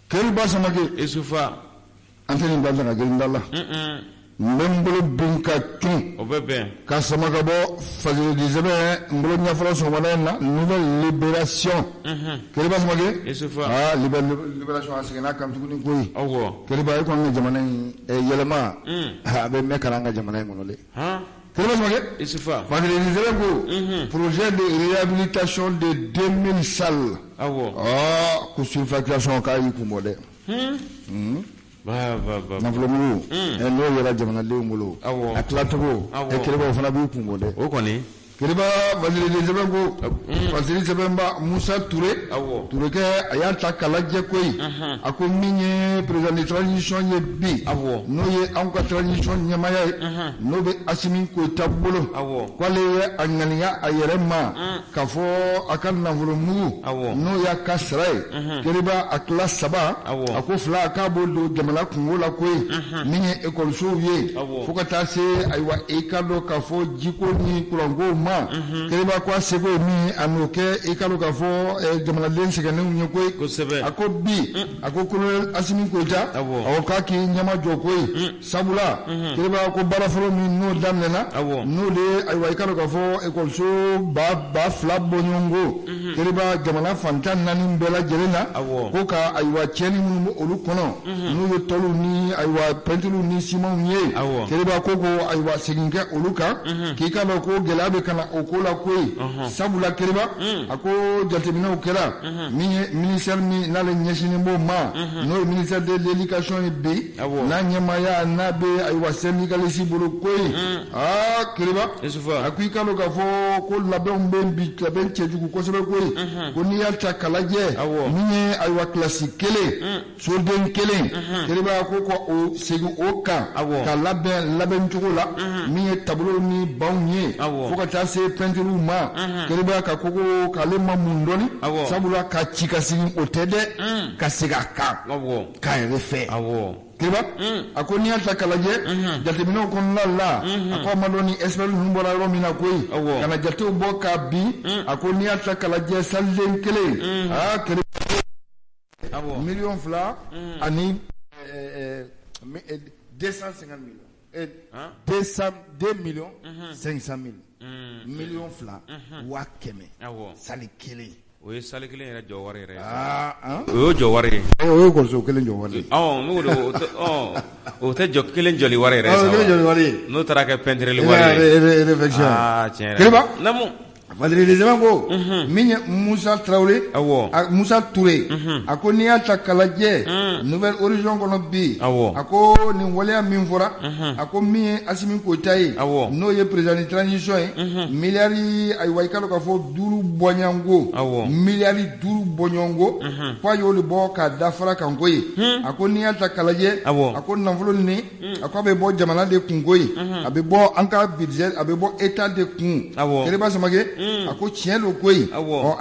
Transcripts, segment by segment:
Keriba samake isufa anteni bandana gerindalla mbolo binka tun obebe ka samaka bo fazile dizebe mbolo nyafala somana na nouvelle libération Keriba samake isufa libération asigena kam tuguni koyi awo Keriba ko ngam jamana yelema be mekaranga jamana ngonole Keriba samake isufa fazile dizebe ko projet de réhabilitation de 2000 salles awo ko surfacturation ka yi kumode ba nafolomu no yera jamana lew ngolo atlatogo Keriba fana bi kumode o koni Keriba fazile dizebe ko fazile sebemba Musa Touré Touré ke ayata kalaje koyi ako minye président de transition ye bi no ye anka transition nyamaya no be asimi ko tabolo kwale ye anganiya ayerema kafo akan nafolomu no ya kasrai Keriba akla saba ako fla akabo do jamana kungola koyi minye école sauvier fokata se aywa ekado kafo jiko ni kurango Keriba kwa sego mi anoke ikalo kafo jamana lense kane unyekoi ako bi ako kolonel asimi koita awoka ki nyama jokoi sabula Keriba ko barafolo mi no damnena no de aywa ikalo kafo ekolso ba flab bonyongo Keriba jamana fantan nani mbela jelena ko ka aywa cheni mu olukono no yo tolu ni aywa pentulu ni simon ye Keriba koko aywa seginke oluka kikalo ko gelabe kana okola koyi sabula Keriba ako jatemina okela ministère mi na le nyeshini bo ma no ministère de l'éducation be na nyamaya na be aywa syndicaliste bolo koyi Keriba akuika lo gafo ko labe mbembi labe chejuku ko sebe koyi ko ni yalta kalaje minye aywa classique kele solden kele Keriba ko o segu oka ka labe ntugola minye tableau ni bawnye fokata se peinture ma Keriba ka koko kalema mundoni sabula ka chika sini otede ka siga ka refe Keriba akoni alta kalaje jatemino kon la ako maloni espel numbora romina koyi kana jatu boka bi akoni alta kalaje salden kele Keriba million fla ani 250 millions 2 millions 500 000 million fla wa keme sali kele o ye sali kelen yɛrɛ jɔ wari yɛrɛ o ye jɔ wari o ye kɔrɔso kelen jɔ wari n'o do o tɛ jɔ kelen jɔli wari yɛrɛ sa kelen jɔli wari n'o taara kɛ peintureli wari ye réflexion tiɲɛ yɛrɛ Keriba namu Validisement ko min Musa Traoré Musa Touré ako ni yata kalaje nouvelle horizon kono bi ako ni waleya min fora ako min asimi ko tayi no ye président de transition milliards ay waykalo ka fo duru bonyango milliards duru bonyongo fa yo le bo ka dafara kan koyi ako ni yata kalaje ako nanfolo ni ako be bo jamana de kungoyi abe bo anka budget abe bo état de kun Keriba samake ako tielo koyi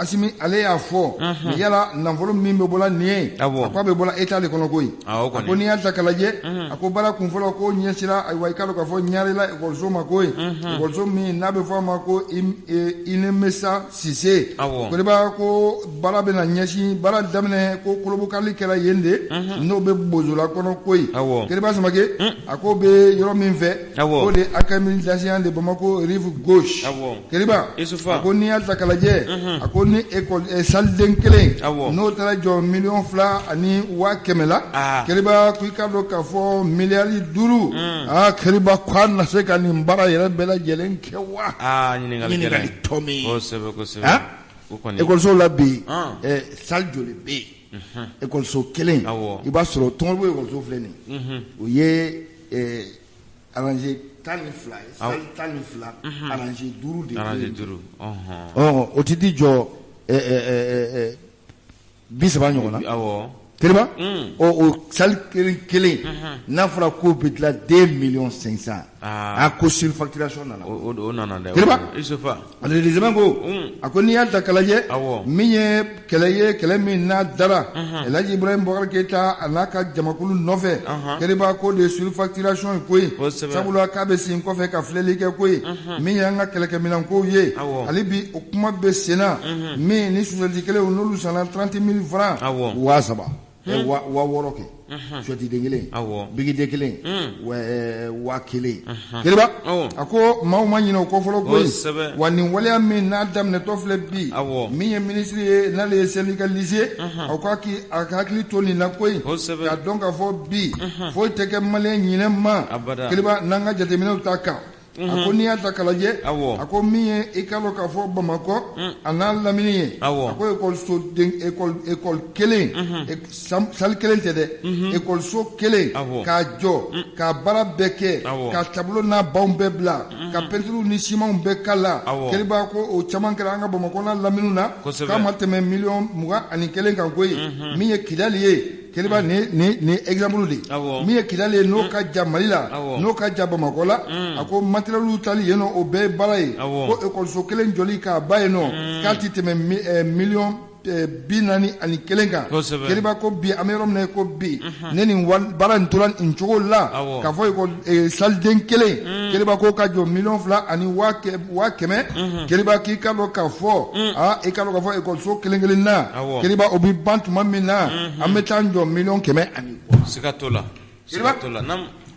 asimi ale ya fo yala nanfolo min be bola nie ako be bola état de kono koyi ako ni yata kalaje ako bara kun folo ko nyesira ay waykalo ka fo nyaare la ko zoma koyi ko zomi na be fo ma ko inemesa sise ko ba ko bara be na nyesi bara damne ko kolobu kali kala yende no be bozola kono koyi Keriba samake ako be yoro min fe ko de académie d'assurance de Bamako rive gauche Keriba ako ni alta kalaje ako ni école salden kelen no tara jo million fla ani wa kemela Keriba ku ikado ka fo milliards duru Keriba kwan na se kan mbara yere bela jelen kewa nyingali tomi ko sebe école so la bi salle joli bi école so kelen iba soro tonbo école so fleni o ye arranger tani fla arranger duru o tidi jo bisaba ɲɔgɔn na Keriba o salle kelen n'a fɔra ko bɛ dilan 2 millions 500 a ko surfacturation nana o nana dɛ Keriba Isufa ale de zaman ko a ko n'i y'a ta k'a lajɛ min ye kɛlɛ min n'a dara Elhaji Ibrahim Boubacar Keita a n'a ka jamakulu nɔfɛ Keriba ko de surfacturation ye ko ye sabula k'a bɛ sen kɔfɛ ka filɛli kɛ ko ye min y'an ka kɛlɛkɛminɛnkow ye hali bi o kuma bɛ sen na min ni société kelen n'olu sanna 30 000 francs 3,000 wa wɔɔrɔ kɛ suɛti den kelen bigi den kelen wa kelen kiriba a ko maaw ma ɲinɛ o kɔ fɔlɔ koyi wa nin waleya min n'a daminɛtɔ filɛ bi min ye minisiri ye n'ale ye syndicaliste aw ka hakili to nin na koyi k'a dɔn k'a fɔ bi foyi tɛ kɛ maliyɛn ɲinɛ ma kiriba n'an ka jateminɛw ta kan a ko n'i y'a ta k'a lajɛ a ko min ye i k'a dɔn k'a fɔ bamakɔ a n'a lamini ye a ko ekɔli kelen sali kelen tɛ dɛ ekɔliso kelen k'a jɔ k'a baara bɛɛ kɛ ka tableau n'a baw bɛɛ bila ka peinture ni simanw bɛɛ k'a la kɛliba ko o caman kɛra an ka bamakɔ n'a laminiw na k'a ma tɛmɛ miliyɔn 21 kan koyi min ye kidali ye kɛliba ni exemple de min ye kidali ye n'o ka ja mali la n'o ka ja bamakɔ la a ko matériel tali yen nɔ o bɛɛ ye baara ye ko ekɔliso kelen jɔli k'a ba yen nɔ k'a ti tɛmɛ miliyɔn 41 kan kɛliba ko bi an bɛ yɔrɔ min na ko bi ne nin baara in tora nin cogo la k'a fɔ saliden kelen kɛliba ko ka jɔ miliyɔn 2 ani 100,000 kɛliba k'i ka dɔn k'a fɔ i ka dɔn k'a fɔ ekɔliso kelen na kɛliba o bi ban tuma min na an bɛ taa jɔ miliyɔn 100 ani siga t'o la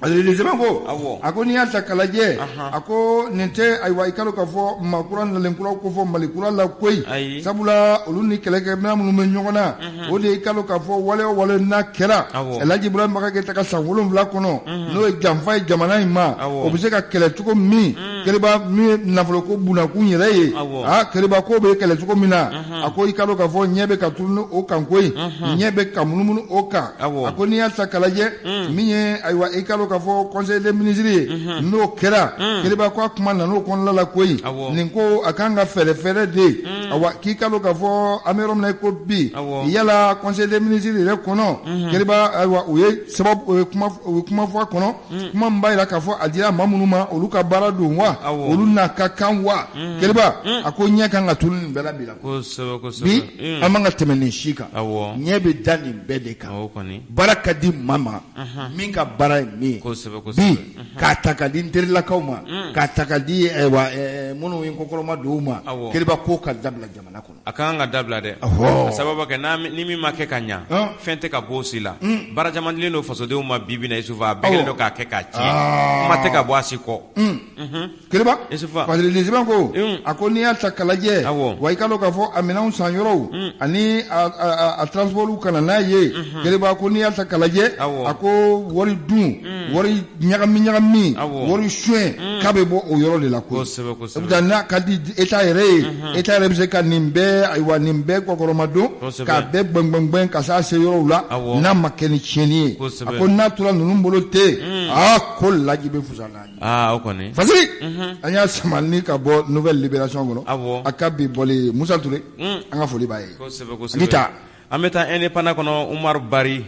sɛbɛn ko a ko n'i y'a ta k'a lajɛ a ko nin tɛ ayiwa i ka dɔn k'a fɔ maakura nalenkuraw ko fɔ malikura la koyi sabula olu ni kɛlɛkɛminɛn minnu bɛ ɲɔgɔn na o de i ka dɔn k'a fɔ wale o wale n'a kɛra Elhaji Ibrahima Maga ka san 7 kɔnɔ n'o ye janfa ye jamana in ma o bɛ se ka kɛlɛ cogo min kɛliba min ye nafoloko bunakun yɛrɛ ye kɛliba ko bɛ kɛlɛ cogo min na a ko i ka dɔn k'a fɔ ɲɛ bɛ ka tunu o kan koyi ɲɛ bɛ ka munumunu o kan a ko n'i y'a ta k'a lajɛ min ye ayiwa i ka dɔn k'a fɔ conseil des ministres ye n'o kɛra kɛliba ko a kuma nan'o kɔnɔna la koyi nin ko a kan ka fɛɛrɛ de awa k'i ka dɔn k'a fɔ an bɛ yɔrɔ min na ko bi yala conseil des ministres yɛrɛ kɔnɔ kɛliba ayiwa u ye kuma fɔ a kɔnɔ kuma min b'a jira k'a fɔ a dira maa minnu ma olu ka baara don wa olu n'a ka kan wa kɛliba a ko ɲɛ kan ka tunu nin bɛɛ la bi la bi an man ka tɛmɛ nin si kan ɲɛ bɛ da nin bɛɛ de kan baara ka di maa ma min ka baara ye min ye bi k'a ta ka di n terilakaw ma k'a ta ka di minnu ye kokɔrɔma don ma kɛliba ko ka dabila jamana kɔnɔ a kan ka dabila dɛ a sababu kɛ ni min ma kɛ ka ɲa fɛn tɛ ka bɔ o si la baara caman dilen don fasodenw ma bi na Isufa a bɛɛ kɛlen don k'a kɛ k'a tiɲɛ kuma tɛ ka bɔ a si kɔ kɛliba parce que sɛbɛn ko a ko n'i y'a ta k'a lajɛ wa i ka dɔn k'a fɔ a minɛnw san yɔrɔw ani a transports kana n'a ye kɛliba ko n'i y'a ta k'a lajɛ a ko wari dun wari ɲagami wari suɲɛ k'a bɛ bɔ o yɔrɔ de la ko n'a ka di État yɛrɛ ye État yɛrɛ bɛ se ka nin bɛɛ kɔkɔrɔma don k'a bɛɛ gbɛngbɛngbɛn ka se yɔrɔw la n'a ma kɛ ni tiɲɛni ye a ko n'a tora ninnu bolo ten ko laji bɛ fusa n'a ye o kɔni fasigi an y'a samani ka bɔ nouvelle libération kɔnɔ a ka bi bɔli Musa Ture an ka foli b'a ye an bɛ taa indépendant kɔnɔ Umaru Bari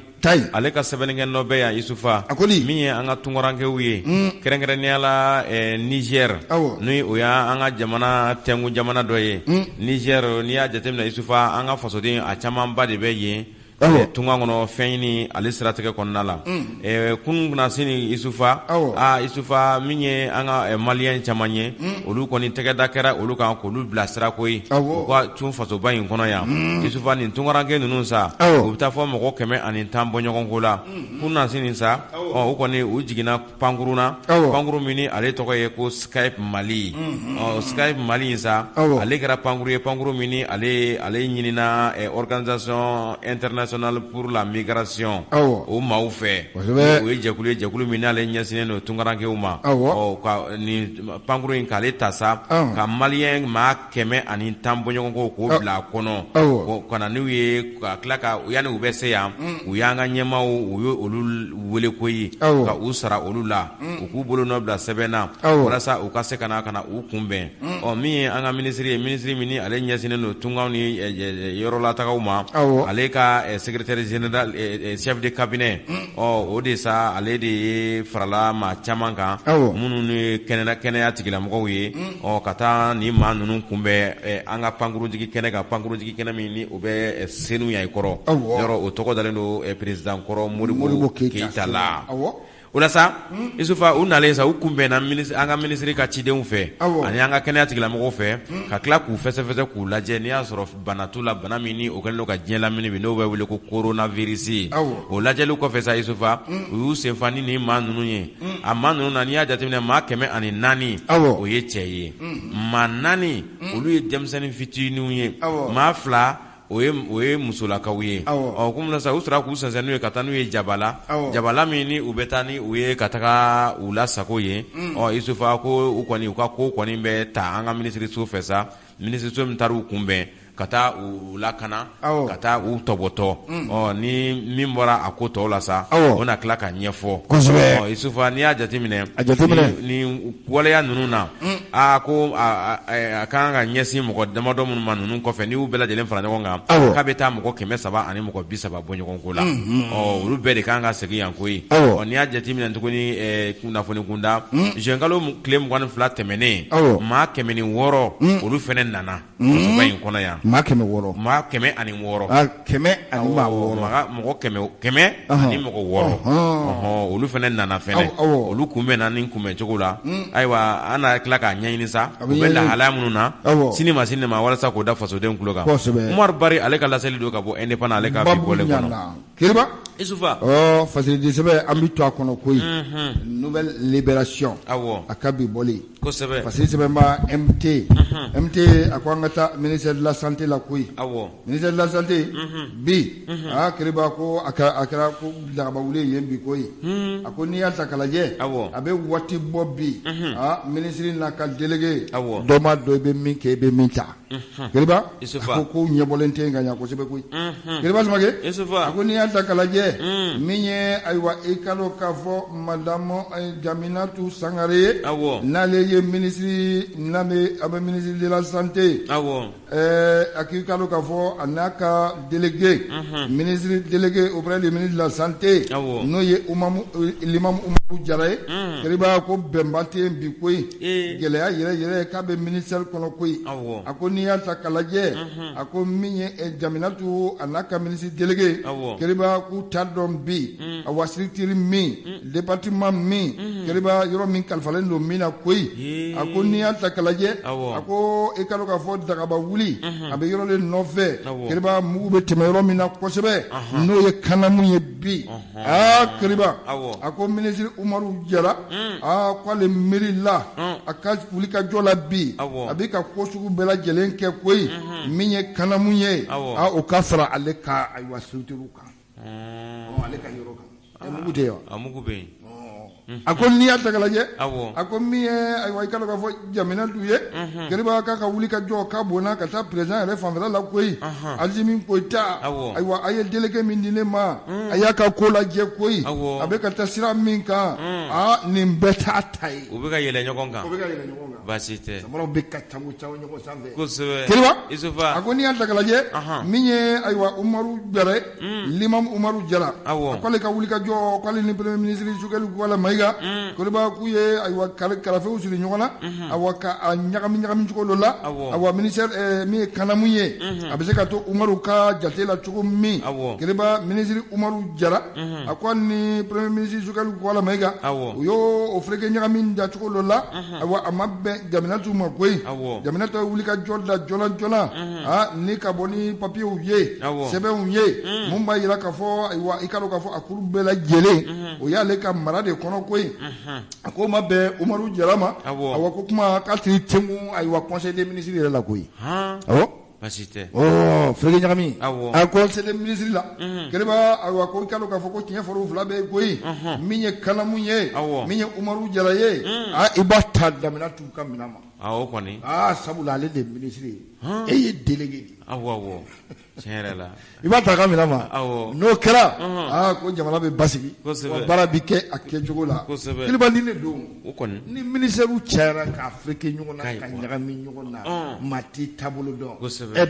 ale ka sɛbɛnnikɛ nɔ bɛ yan Isufa min ye an ka tunkarankew ye kɛrɛnkɛrɛnnenya la Niger ni o y'an ka jamana tɛnku jamana dɔ ye Niger n'i y'a jateminɛ Isufa an ka fasoden a camanba de bɛ yen tunga kɔnɔ fɛn ɲini ale siratigɛ kɔnɔna la kunun bɛna se ni Isufa Isufa min ye an ka maliyɛn caman ye olu kɔni tɛgɛda kɛra olu kan k'olu bila sira ko ye u ka tun fasoba in kɔnɔ yan Isufa nin tunkaranke ninnu sa u bɛ taa fɔ mɔgɔ 110 bɔ ɲɔgɔn ko la kunun na se nin sa u kɔni u jiginna pankuru na pankuru min ale tɔgɔ ye ko Skype Mali Skype Mali in sa ale kɛra pankuru ye pankuru min ale ɲinina organisation internationale pour la migration o maaw fɛ o ye jɛkulu min n'ale ɲɛsinnen don tunkarankew ma ka nin pankuru in k'ale ta sa ka maliyɛn maa 110 bɔ ɲɔgɔn ko k'o bila a kɔnɔ ka na n'u ye ka tila ka yanni u bɛ se yan u y'an ka ɲɛmaaw u ye olu wele ko ye ka u sara olu la u k'u bolo nɔ bila sɛbɛn na walasa u ka se ka na u kunbɛn min ye an ka minisiri ye minisiri min ale ɲɛsinnen don tungaw ni yɔrɔlatagaw ma ale ka secrétaire général chef de cabinet o de sa ale de ye farala maa caman kan minnu ni kɛnɛya tigilamɔgɔw ye ka taa ni maa ninnu kunbɛn an ka pankurutigi kɛnɛ kan pankurutigi kɛnɛ min ni o bɛ senu ya i kɔrɔ yɔrɔ o tɔgɔ dalen don président kɔrɔ Modibo Keita la la sa isufa u nalen sa u kunbɛn na an ka ministre ka cidenw fɛ ani an ka kɛnɛya tigilamɔgɔw fɛ ka tila k'u fɛsɛfɛsɛ k'u lajɛ n'i y'a sɔrɔ bana t'u la bana min ni o kɛlen don ka diɲɛ lamini bi n'o bɛ wele ko coronavirus o lajɛliw kɔfɛ sa isufa u y'u senfa ni nin maa ninnu ye a maa ninnu na n'i y'a jateminɛ maa 404 o ye cɛ ye maa 4 olu ye denmisɛnnin fitininw ye maa 2 o ye musolakaw ye komi sa u sera k'u sɛnsɛn n'u ye ka taa n'u ye jabala min ni u bɛ taa ni u ye ka taga u lasago ye isufa ko u kɔni u ka ko kɔni bɛ ta an ka minisiriso fɛ sa minisiriso min taara u kunbɛn ka taa u lakana ka taa u tɔbɔtɔ ni min bɔra a ko tɔw la sa o na tila ka ɲɛfɔ isufa n'i y'a jateminɛ ni waleya ninnu na ko a kan ka ɲɛsin mɔgɔ damadɔ minnu ma ninnu kɔfɛ n'i y'u bɛɛ lajɛlen fara ɲɔgɔn kan k'a bɛ taa mɔgɔ 300 ani mɔgɔ 30 bɔ ɲɔgɔn ko la olu bɛɛ de kan ka segin yan koyi n'i y'a jateminɛ tuguni kunnafoni kunda jenkalo tile 22 tɛmɛnen maa 106 olu fɛnɛ nana musoba in kɔnɔ yan maa 106 maa 106 mɔgɔ 100 ani mɔgɔ 6 olu fɛnɛ nana fɛnɛ olu kunbɛn na ni kunbɛn cogo la ayiwa an na tila k'a ɲɛɲini sa u bɛ lahalaya minnu na sini ma walasa k'o da fasoden tulo kan Umaru Bari ale ka laseli don ka bɔ Indépendant ale ka bi bɔlen kɔnɔ Keriba Isufa fasilité sɛbɛn an bɛ to a kɔnɔ koyi nouvelle libération a ka bi bɔlen kosɛbɛ fasilité sɛbɛn ba MT a ko an ka taa ministère de la santé la koyi ministère de la santé bi Keriba ko a kɛra ko dagaba wuli yen bi koyi a ko n'i y'a ta k'a lajɛ a bɛ waati bɔ bi ministre n'a ka délégué dɔ ma dɔ i bɛ min kɛ i bɛ min ta Keriba a ko ɲɛbɔlen tɛ ka ɲɛ kosɛbɛ koyi Keriba Samake a ko n'i y'a ta k'a lajɛ min ye ayiwa i ka dɔn k'a fɔ madame Jaminatu Sangare ye n'ale ye ministre a bɛ ministre de la santé a k'i ka dɔn k'a fɔ a n'a ka délégué ministre délégué auprès du ministre de la santé n'o ye Limamu Umaru Jara ye Keriba ko bɛnba tɛ yen bi koyi gɛlɛya yɛrɛ k'a bɛ ministère kɔnɔ koyi a ko n'i y'a ta k'a lajɛ a ko min ye Jaminatu a n'a ka ministre délégué Keriba k'u t'a dɔn bi a wa structure min département min Keriba yɔrɔ min kalifalen don min na koyi a ko n'i y'a ta k'a lajɛ a ko i ka dɔn k'a fɔ dagaba wuli a bɛ yɔrɔ de nɔfɛ Keriba mugu bɛ tɛmɛ yɔrɔ min na kosɛbɛ n'o ye kanamu ye bi Keriba a ko ministre Umaru Jara k'ale miirila a ka wuli ka jɔ la bi a bɛ ka ko sugu bɛɛ lajɛlen kɛ koyi min ye kanamu ye o ka fara ale ka ayiwa structure kan ale ka yɔrɔ kan mugu tɛ wa mugu bɛ yen a ko n'i y'a ta k'a lajɛ a ko min ye ayiwa i ka dɔn k'a fɔ Jaminatu ye Keriba k'a ka wuli ka jɔ k'a bonna ka taa président yɛrɛ fanfɛla la koyi Azimi Koyita ayiwa a ye délégué min di ne ma a y'a ka ko lajɛ koyi a bɛ ka taa sira min kan nin bɛɛ t'a ta ye u bɛ ka yɛlɛ ɲɔgɔn kan baasi tɛ samaraw bɛ ka camu ɲɔgɔn sanfɛ kosɛbɛ Keriba a ko n'i y'a ta k'a lajɛ min ye ayiwa Umaru Jara Limamu Umaru Jara a k'ale ka wuli ka jɔ k'ale ni premier ministre Sukɛli Kuwala Mayiga Keriba k'u ye ayiwa kalafew siri ɲɔgɔn na awa ka ɲagami cogo dɔ la awa ministère min ye kanamu ye a bɛ se ka to Umaru ka jate la cogo min Keriba ministre Umaru Jara a ko ni premier ministre Sukɛli Kuwala Mayiga u y'o fereke ɲagami da cogo dɔ la awa a ma bɛn Jaminatu ma koyi Jaminatu ye wuli ka jɔ da joona ni ka bɔ ni papiyew ye sɛbɛnw ye mun b'a jira k'a fɔ ayiwa i ka dɔn k'a fɔ a kuru bɛɛ lajɛlen o y'ale ka mara de kɔnɔ koyi a ko ma bɛn Umaru Jara ma awa ko kuma k'a tɛ tɛnku ayiwa conseil des ministres yɛrɛ la koyi baasi tɛ fereke ɲagami a conseil des ministres la Keriba ayiwa ko i ka dɔn k'a fɔ ko tiɲɛ fɔra u fila bɛɛ koyi min ye kanamu ye min ye Umaru Jara ye i b'a ta Jaminatu ka minɛn ma o kɔni sabula ale de ministre ye e ye délégué de tiɲɛ yɛrɛ la i b'a ta ka minɛn ma n'o kɛra ko jamana bɛ basigi wa baara bɛ kɛ a kɛcogo la Keriba ni ne don ni ministère cayara k'a fereke ɲɔgɔn na ka ɲagami ɲɔgɔn na maa tɛ taabolo dɔn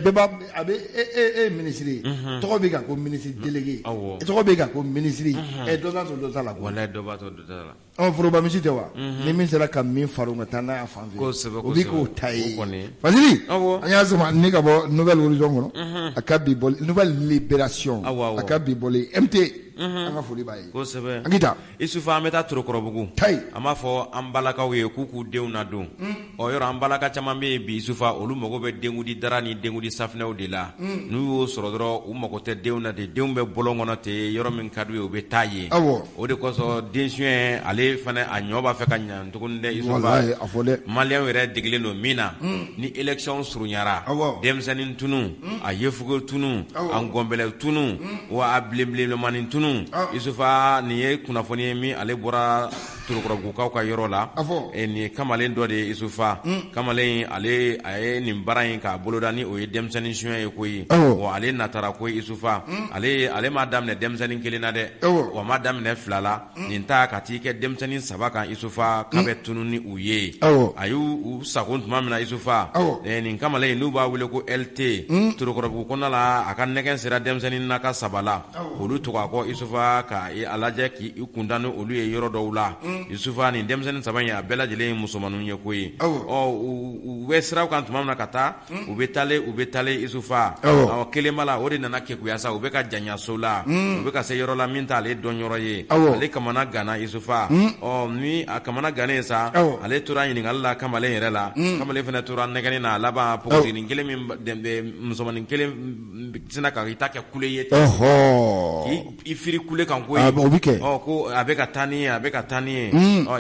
bɛɛ b'a a bɛ e ministre ye tɔgɔ bɛ kan ko ministre délégué tɔgɔ bɛ kan ko ministre dɔ t'a to dɔ t'a la walayi dɔ b'a to dɔ t'a la foroba misi tɛ wa ni min sera ka min fara o ka taa n'a y'a fan fɛ o bɛ k'o ta ye Fasili an y'a sama ni ka bɔ nouvelle horizon kɔnɔ a ka bi bɔli nouvelle libération a ka bi bɔli MT an ka foli b'a ye kosɛbɛ Agita Isufa an bɛ taa Torokɔrɔbugu an b'a fɔ an balakaw ye k'u k'u denw nadon yɔrɔ an balaka caman bɛ yen bi Isufa olu mago bɛ denkudi dara ni denkudi safinɛw de la n'u y'o sɔrɔ dɔrɔn u mago tɛ denw na de denw bɛ bɔlɔn kɔnɔ ten yɔrɔ min ka d'u ye u bɛ taa yen o de kosɔn densuɲɛ ale fana a ɲɔ b'a fɛ ka ɲɛ tuguni dɛ Isufa maliyɛnw yɛrɛ degelen don min na ni élection surunyara denmisɛnnin tunu a yefuge tunu a ngɔnbɛlɛ tunu wa a bilenbilenmanin tunu Isufa nin ye kunnafoni ye min ale bɔra Torokɔrɔbugukaw ka yɔrɔ la nin ye kamalen dɔ de ye Isufa kamalen ale a ye nin baara in k'a boloda ni o ye denmisɛnnin suɲɛ ye koyi wa ale natara koyi Isufa ale m'a daminɛ denmisɛnnin kelen na dɛ wa m'a daminɛ fila la nin ta ka t'i kɛ denmisɛnnin saba kan Isufa k'a bɛ tunu ni u ye a y'u sago tuma min na Isufa nin kamalen n'u b'a wele ko LT Torokɔrɔbugu kɔnɔna la a ka nɛgɛn sera denmisɛnnin na ka saba la olu tug'a kɔ Isufa ka a lajɛ k'i kunda ni olu ye yɔrɔ dɔw la Isufa nin denmisɛnnin saba in a bɛɛ lajɛlen ye musomaninw ye koyi u bɛ siraw kan tuma min na ka taa u bɛ talen Isufa kelen b'a la o de nana kekuya sa u bɛ ka janya so la u bɛ ka se yɔrɔ la min t'ale dɔn yɔrɔ ye ale kamana gana Isufa ni a kamana gannen sa ale tora ɲininkali la kamalen yɛrɛ la kamalen fana tora nɛgɛnni na a laban pogotiginin kelen min musomanin kelen sina ka i ta kɛ kule ye i firi kule kan koyi ko a bɛ ka taa ni ye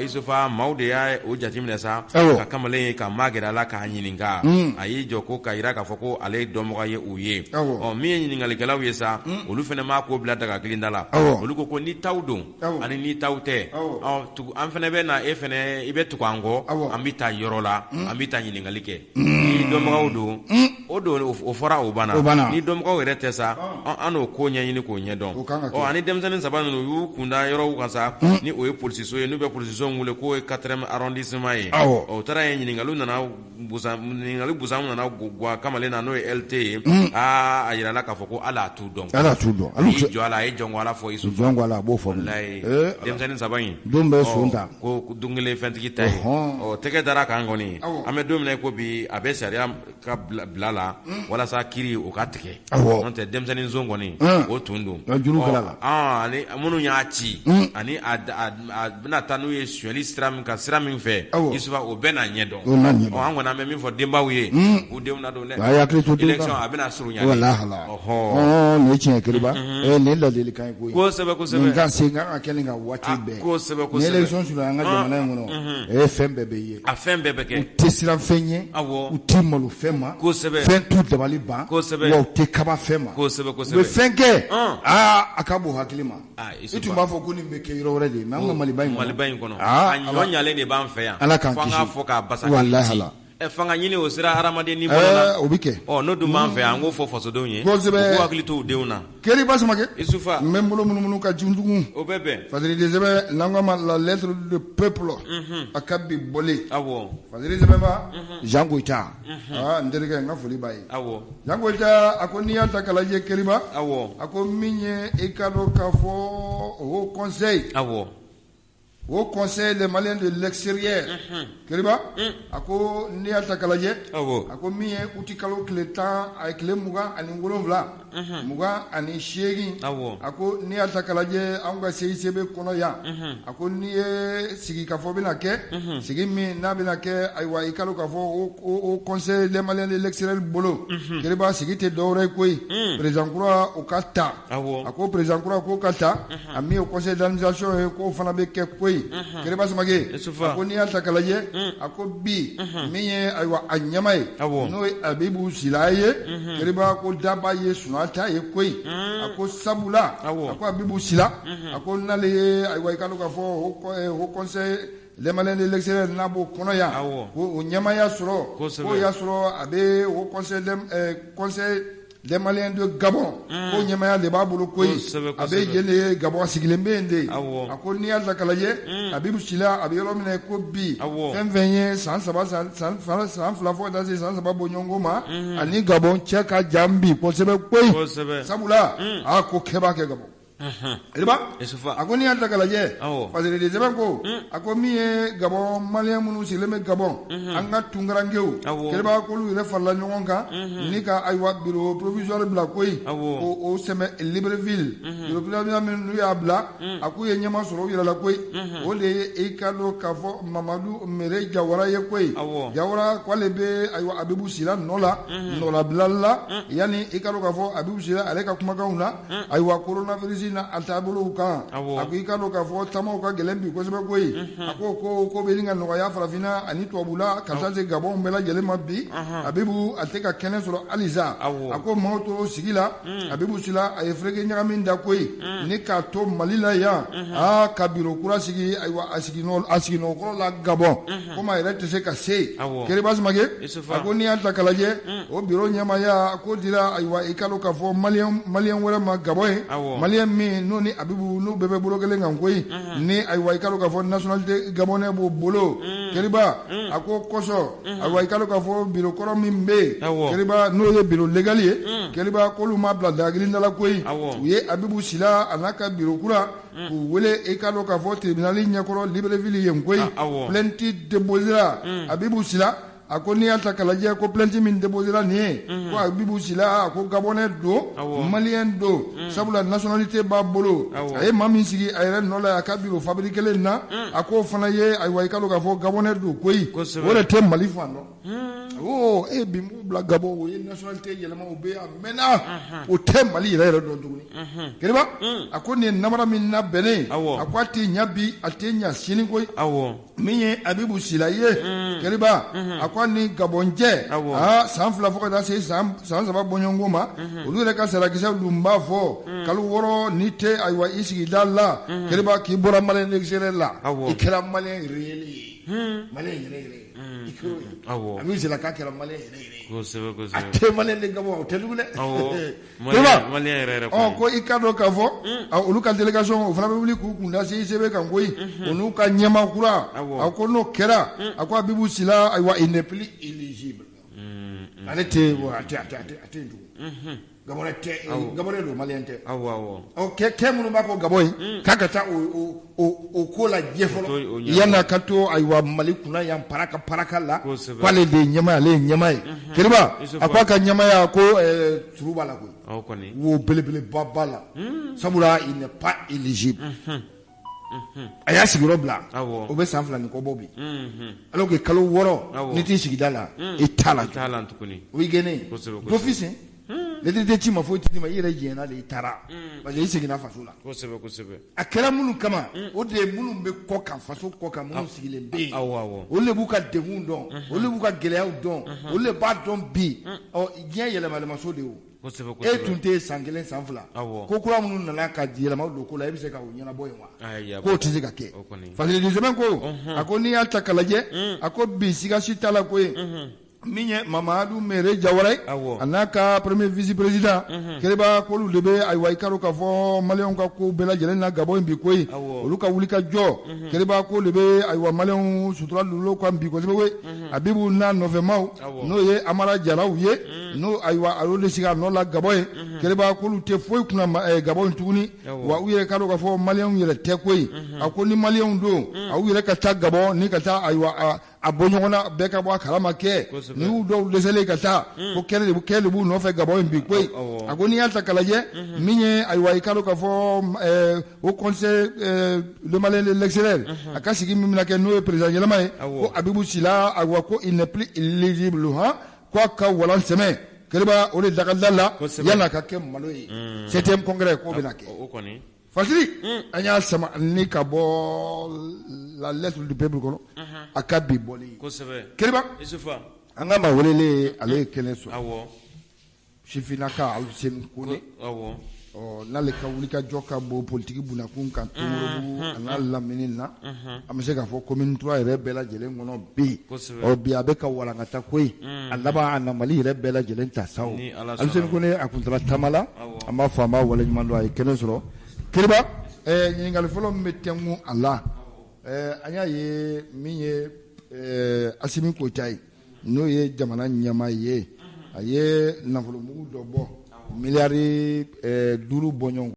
Isufa maaw de y'a o jateminɛ sa ka kamalen ye ka magɛrɛ la k'a ɲininka a y'i jɔ ko ka yira k'a fɔ ko ale dɔnbaga ye u ye min ye ɲininkalikɛlaw ye sa olu fana m'a ko bila daga kelen da la olu ko ni taw don ani ni taw tɛ an fana bɛ na e fana i bɛ tugu an kɔ an bɛ taa yɔrɔ la an bɛ taa ɲininkali kɛ ni dɔnbagaw don o don o fɔra o banna ni dɔnbagaw yɛrɛ tɛ sa an n'o ko ɲɛɲini k'o ɲɛdɔn ani denmisɛnnin saba ninnu u y'u kunda yɔrɔw kan sa ni o ye polisiso ye n'u bɛ polisiso wele k'o ye 4e arrondissement ye o taara ye ɲininkaliw nana busan nana gwa kamalen na n'o ye LT ye a yirala k'a fɔ ko ala t'u dɔn y'i jɔ a la a ye jɔngɔla fɔ Isufa jɔngɔla a b'o fɔ denmisɛnnin saba in don bɛ son ta ko don kelen fɛntigi ta ye tɛgɛ dara kan kɔni an bɛ don min na ko bi a bɛ sariya ka bila la walasa kiri o ka tigɛ n'o tɛ denmisɛnnin zon kɔni o tun don ani minnu y'a ci ani a bɛna taa n'u ye suɲɛli sira min fɛ Isufa o bɛɛ n'a ɲɛdɔn an kɔni an bɛ min fɔ denbaw ye u denw na don dɛ élection a bɛna surunya nin ye tiɲɛ Keriba nin ladilikan ye koyi kosɛbɛ nin ka se n ka kɛ nin ka waati bɛɛ ni élection surunya an ka jamana in kɔnɔ fɛn bɛɛ bɛ ye a fɛn bɛɛ bɛ kɛ u tɛ siran fɛn ye u tɛ malo fɛn ma fɛn t'u dabali ban wa u tɛ kaba fɛn ma u bɛ fɛn kɛ a ka bon hakili ma i tun b'a fɔ ko nin bɛ kɛ yɔrɔ wɛrɛ de mais an ka Maliba in kɔnɔ a ɲɔ ɲalen de b'an fɛ yan fo an k'a fɔ k'a basa fanga ɲini o sera hadamaden ni bɔlɔla o bɛ kɛ n'o dun b'an fɛ yan an k'o fɔ fasodenw ye u k'u hakili to u denw na Keriba Samakɛ Isufa n bɛ n bolo munumunu ka juntugun o bɛ bɛn Fadeli sɛbɛn n'an ko ma la lettre du peuple a ka bi bɔlen Fadeli sɛbɛn ba Jean Goita n terikɛ n ka foli b'a ye Jean Goita a ko n'i y'a ta k'a lajɛ Keriba a ko min ye i ka dɔn k'a fɔ o conseil au conseil des Maliens de l'extérieur Keriba a ko n'i y'a ta k'a lajɛ a ko min ye uti kalo tile 10 a tile 27 28 a ko n'i y'a ta k'a lajɛ anw ka CICB kɔnɔ yan a ko n'i ye sigikafɔ bɛna kɛ sigi min n'a bɛna kɛ ayiwa i kalo k'a fɔ o conseil des Maliens de l'extérieur bolo Keriba sigi tɛ dɔwɛrɛ ye koyi président kura o ka ta a ko président kura k'o ka ta a min ye conseil d'administration ye k'o fana bɛ kɛ koyi Keriba Samakɛ a ko n'i y'a ta k'a lajɛ a ko bi min ye ayiwa a ɲɛma ye n'o ye Abibu Sila ye Keriba ko daba ye Sunata ye koyi a ko sabula a ko Abibu Sila a ko n'ale ye ayiwa i ka dɔn k'a fɔ o conseil les Maliens de l'extérieur n'a b'o kɔnɔ yan ko o ɲɛmaya sɔrɔ k'o y'a sɔrɔ a bɛ o conseil des Maliens de Gabon ko ɲɛmaya de b'a bolo koyi a bɛ yen de ye Gabon sigilen bɛ yen de a ko n'i y'a ta k'a lajɛ Abibu Sila a bɛ yɔrɔ min na ko bi fɛn fɛn ye san 2 fɔ ka taa se san 3 bɔ ɲɔgɔn ma ani Gabon cɛ ka jan bi kosɛbɛ koyi sabula ko kɛ b'a kɛ Gabon riba akoni anta kalaje fazere de zebanko akomi Gabon malien munu sileme Gabon anga tungarangeu riba ko lu re falla nyonga nika aywa bureau provisoire bla koy o seme Libreville bureau provisoire men ya bla akuye nyama soro yira la koy o le e kalo kafo Mamadou Mere Jawara ye koy Jawara kwale be aywa Abibou Sila nola blalla yani e kalo kafo Abibou Sila aleka kuma kauna aywa coronavirus na altabulu kan akika do kafo tamo ka gelembi ko sebe koy ko belinga no ya farafina ani tobula kasaze Gabon bela gelema bi Abibou ateka kene soro aliza ako moto sigila Abibou Sila ay frege nyami nda koy ni ka to malila ya kabiro kura sigi aywa asigino ko la Gabon koma irete se ka se kere bas mage ako ni anta kalaje o biro nyama ya ko dira aywa ikalo kafo malien wala ma Gabon malien mi no ni Abibou no bebe bolo gele ngangoi ni aywa ikalo kafo nationalité gabonais bo bolo keriba ako koso aywa ikalo kafo biro koro mimbe keriba no ye biro legalie keriba ko lu ma bla dagrinda la koi ye Abibou Sila anaka biro kura ku wele ikalo kafo tribunal nyakoro Libreville yengoi plainte déposera Abibou Sila akoni ata kalaje ko plainte min déposera ni ko Abibou Sila ko gabonais do malien do sabula nationalité ba bolo ay mami sigi ayre nola akabiro fabriquer na ako fana ye ay way kalo kafo gabonais do koy wala tem mali fando bimu bla Gabon wo nationalité yelema o be amena o tem mali re do duguni keriba akoni namara min na bene akwati nyabi atenya sini koy minye Abibou Sila ye keriba akwani Gabonje sanfla foko da se saba bonyongo ma olu le ka sera kisa lumba fo kalu woro nite aywa isigi dalla keriba ki bora malen l'exere la ikra malen really malen really Abibou Sila ka kera malen really ate malen le Gabon telugule malen rere ko ikado ka fo olu ka délégation o fana be wuli ku kunda se sebe kan koyi onu ka nyama kura akono kera akwa Abibou Sila aywa inepli éligible alete wo ate ndu Gabonais do maliente ke munu ba ko Gabon kakata o kola jefolo yana kato aywa malikuna yan paraka la kwale de nyama le nyama keriba akwa ka nyama ya ko turuba la ko wo belebele babala sabura il n'est pas éligible aya sigiro bla o be sanfla ni ko bobi alors que kalo woro ni ti sigidala e talent kuni o igene d'office le détective ma faut ti ma yere jena le tara ba je sigina fasula ko sebe akera munu kama o de munu be ko kan faso ko kan munu sigile be o le buka de hundo o le buka geleya don o le ba don bi o gien yele malama so de o e tunte sangelen sanfla ko kura munu nana ka jela ma do ko la e bi se ka o nyana boy wa ko ti ka ke fasile de semaine ko akoni alta kalaje akobi siga sitala ko minye Mamadou Mere Jawara anaka premier vice-président keriba ko lu lebe ay way karo ka fo malion ka ko bela jelen na Gabon bi koy olu ka wuli ka jo keriba ko lebe ay wa malion sutura lu ko bi ko sebe Abibou na novembre no ye Amara Jaraw ye no ay wa alo le siga no la Gabon keriba ko lu te foy kuna Gabon tuguni wa uye karo ka fo malion yele te koy akoni malion do awu yele ka ta Gabon ni ka ta ay wa abonyona beka bo kalama ke ni do lesele kata ko kele bu no fe Gabon bi koy agoni alta kalaje minye ay way kalo ka fo au conseil le malin de l'excellent akasigi mimina ke no président yelama ko Abibou Sila agwa ko il n'est plus éligible quoi ka wala semaine keba o le dakadalla yana ka ke maloyi 7e congrès ko benake Fasili anya sama ni ka bo la lettre du peuple kono akabi boli ko sebe keba isufa anga ma wolele ale keleso awo shifinaka alsen kuni awo nale ka wulika joka bo politique buna kun kan tumurubu ana laminina amse ka fo commune 3 rebela jelen ngono bi o bi abeka wala ngata koy alaba ana mali rebela jelen ta saw alsen kuni akuntra tamala ama fama wala nyimando ay keleso kiriba nyingal folo metemu Allah anya ye minye asimi ko tay no ye jamana nyama ye aye nafolo mugu dobo milliard duru bonyon